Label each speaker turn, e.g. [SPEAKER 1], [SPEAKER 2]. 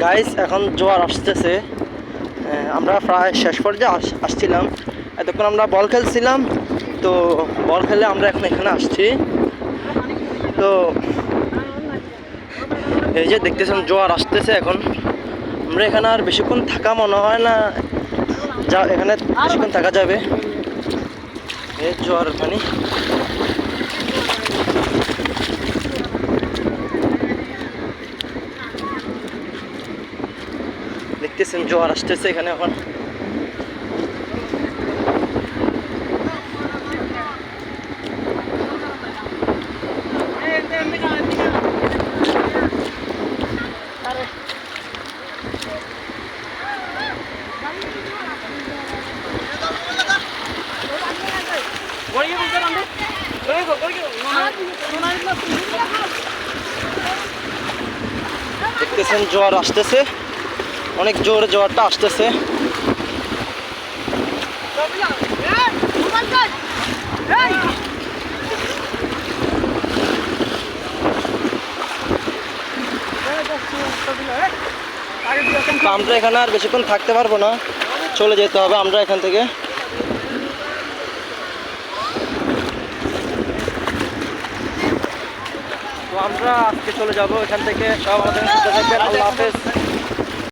[SPEAKER 1] Guys এখন জোয়ার আসতেছে। আমরা প্রায় শেষ পর্যায়ে আসছিলাম। এতক্ষণ আমরা বল খেলছিলাম, তো বল খেলে আমরা এখন এখানে আসছি। তো এই যে দেখতেছেন জোয়ার আসতেছে এখন। আমরা এখানে আর বেশিক্ষণ থাকা মনে হয় না, যা এখানে বেশিক্ষণ থাকা যাবে। এই জোয়ার পানি দেখতেছেন, জোয়ার আসতেছে এখানে এখন। দেখতেছেন জোয়ার আসতেছে, অনেক জোরে জোয়ারটা আসতেছে। আমরা এখানে আর বেশিক্ষণ থাকতে পারবো না, চলে যেতে হবে আমরা এখান থেকে। তো আমরা আজকে চলে যাব এখান থেকে। সব আমাদের সাথে থাকবেন। আল্লাহ হাফেজ।